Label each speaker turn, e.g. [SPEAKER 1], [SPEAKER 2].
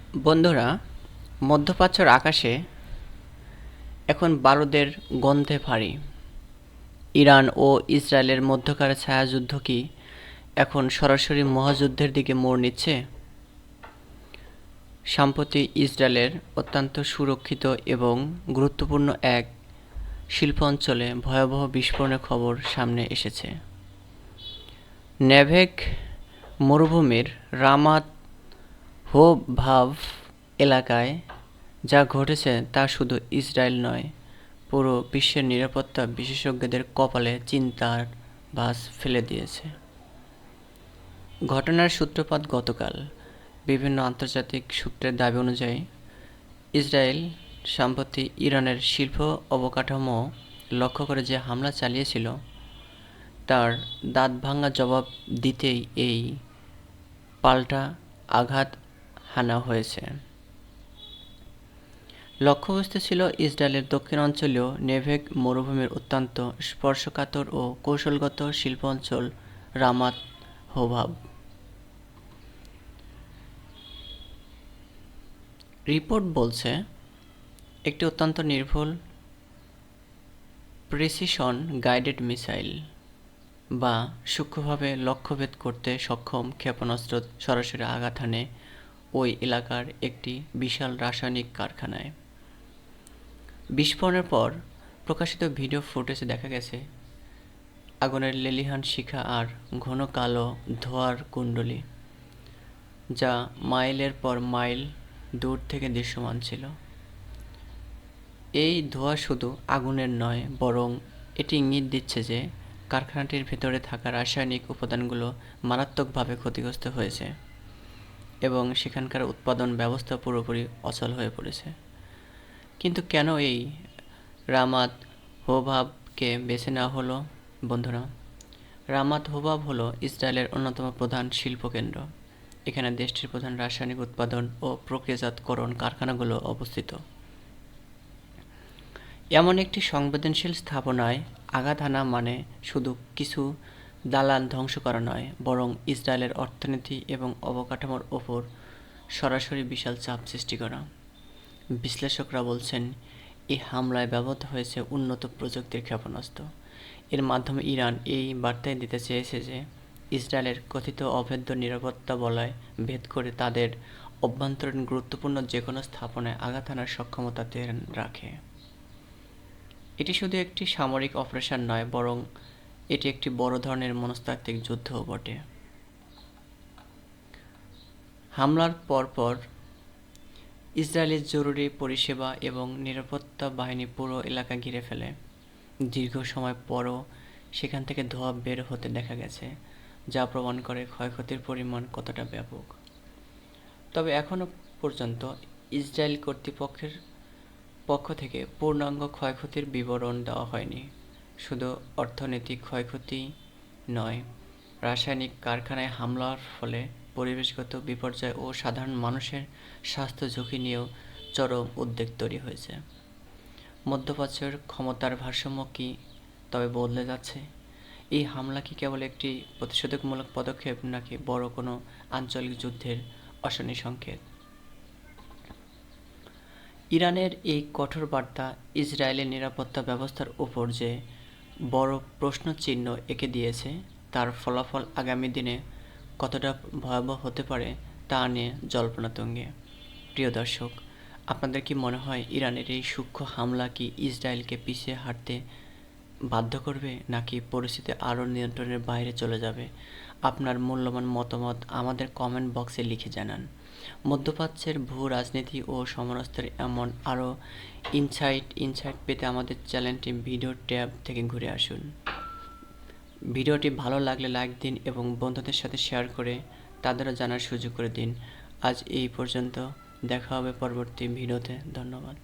[SPEAKER 1] বন্ধুরা, মধ্যপ্রাচ্যের আকাশে এখন বারুদের গন্ধে ভারী। ইরান ও ইসরায়েলের মধ্যকার ছায়াযুদ্ধ কি এখন সরাসরি মহাযুদ্ধের দিকে মোড় নিচ্ছে? সম্প্রতি ইসরায়েলের অত্যন্ত সুরক্ষিত এবং গুরুত্বপূর্ণ এক শিল্প অঞ্চলে ভয়াবহ বিস্ফোরণের খবর সামনে এসেছে। নেভেগ মরুভূমির রামাত হোভাভ এলাকায় যা ঘটেছে তা শুধু ইসরায়েল নয়, পুরো বিশ্বের নিরাপত্তা বিশেষজ্ঞদের কপালে চিন্তার ভাঁজ ফেলে দিয়েছে। ঘটনার সূত্রপাত গতকাল। বিভিন্ন আন্তর্জাতিক সূত্রের দাবি অনুযায়ী ইসরায়েল সম্প্রতি ইরানের শিল্প অবকাঠামো লক্ষ্য করে যে হামলা চালিয়েছিল তার দাঁতভাঙা জবাব দিতেই এই পাল্টা আঘাত হানা হয়েছে। লক্ষ্যবস্তু ছিল ইসরায়েলের দক্ষিণাঞ্চলীয় নেভেগ মরুভূমির অত্যন্ত স্পর্শকাতর ও কৌশলগত শিল্প অঞ্চল রামাত হোভাভ। রিপোর্ট বলছে, একটি অত্যন্ত নির্ভুল প্রিসিশন গাইডেড মিসাইল বা সূক্ষ্মভাবে লক্ষ্যভেদ করতে সক্ষম ক্ষেপণাস্ত্র সরাসরি আঘাত হানে ওই এলাকার একটি বিশাল রাসায়নিক কারখানায়। বিস্ফোরণের পর প্রকাশিত ভিডিও ফুটেজে দেখা গেছে আগুনের লেলিহান শিখা আর ঘন কালো ধোঁয়ার কুণ্ডলী, যা মাইলের পর মাইল দূর থেকে দৃশ্যমান ছিল। এই ধোঁয়া শুধু আগুনের নয়, বরং এটি ইঙ্গিত দিচ্ছে যে কারখানাটির ভেতরে থাকা রাসায়নিক উপাদানগুলো মারাত্মকভাবে ক্ষতিগ্রস্ত হয়েছে এবং সেখানকার উৎপাদন ব্যবস্থা পুরোপুরি অচল হয়ে পড়েছে। কিন্তু কেন এই রামাত হোভাভকে বেছে নেওয়া হলো? বন্ধুরা, রামাত হোভাভ হলো ইসরায়েলের অন্যতম প্রধান শিল্পকেন্দ্র। এখানে দেশটির প্রধান রাসায়নিক উৎপাদন ও প্রক্রিয়াজাতকরণ কারখানাগুলো অবস্থিত। এমন একটি সংবেদনশীল স্থাপনায় আঘাত হানা মানে শুধু কিছু দালান ধ্বংস করা নয়, বরং ইসরায়েলের অর্থনীতি এবং অবকাঠামোর ওপর সরাসরি বিশাল চাপ সৃষ্টি করা। বিশ্লেষকরা বলছেন, এই হামলায় ব্যবহৃত হয়েছে উন্নত প্রযুক্তির ক্ষেপণাস্ত্র। এর মাধ্যমে ইরান এই বার্তাই দিতে চেয়েছে যে ইসরায়েলের কথিত অভেদ্য নিরাপত্তা বলয় ভেদ করে তাদের অভ্যন্তরীণ গুরুত্বপূর্ণ যে কোনো স্থাপনায় আঘাত হানার সক্ষমতা তেহরান রাখে। এটি শুধু একটি সামরিক অপারেশন নয়, বরং এটি একটি বড় ধরনের মনস্তাত্ত্বিক যুদ্ধও বটে। হামলার পরপর ইসরায়েলের জরুরি পরিষেবা এবং নিরাপত্তা বাহিনী পুরো এলাকা ঘিরে ফেলে। দীর্ঘ সময় পরও সেখান থেকে ধোঁয়া বের হতে দেখা গেছে, যা প্রমাণ করে ক্ষয়ক্ষতির পরিমাণ কতটা ব্যাপক। তবে এখনও পর্যন্ত ইসরায়েল কর্তৃপক্ষের পক্ষ থেকে পূর্ণাঙ্গ ক্ষয়ক্ষতির বিবরণ দেওয়া হয়নি। শুধু অর্থনৈতিক ক্ষয়ক্ষতি নয়, রাসায়নিক কারখানায় হামলার ফলে পরিবেশগত বিপর্যয় ও সাধারণ মানুষের স্বাস্থ্য ঝুঁকি নিয়েও চরম উদ্বেগ তৈরি হয়েছে। মধ্যপ্রাচ্যের ক্ষমতার ভারসাম্য কি তবে বদলে যাচ্ছে? এই হামলা কি কেবল একটি প্রতিষেধকমূলক পদক্ষেপ, নাকি বড় কোনো আঞ্চলিক যুদ্ধের অশনি সংকেত? ইরানের এই কঠোর বার্তা ইসরায়েলের নিরাপত্তা ব্যবস্থার ওপর যে বড় প্রশ্নচিহ্ন এঁকে দিয়েছে, তার ফলাফল আগামী দিনে কতটা ভয়াবহ হতে পারে তা নিয়ে জল্পনা তুঙ্গে। প্রিয় দর্শক, আপনাদের কি মনে হয় ইরানের এই সূক্ষ্ম হামলা কি ইসরায়েলকে পিছিয়ে হাঁটতে বাধ্য করবে, নাকি পরিস্থিতি আরও নিয়ন্ত্রণের বাইরে চলে যাবে? আপনার মূল্যবান মতামত আমাদের কমেন্ট বক্সে লিখে জানান। মধ্যপ্রাচ্যের ভূ রাজনীতি ও সমরাস্ত্রের এমন আরও ইনসাইট পেতে আমাদের চ্যানেলটি ভিডিও ট্যাব থেকে ঘুরে আসুন। ভিডিওটি ভালো লাগলে লাইক দিন এবং বন্ধুদের সাথে শেয়ার করে তাদেরও জানার সুযোগ করে দিন। আজ এই পর্যন্ত, দেখা হবে পরবর্তী ভিডিওতে। ধন্যবাদ।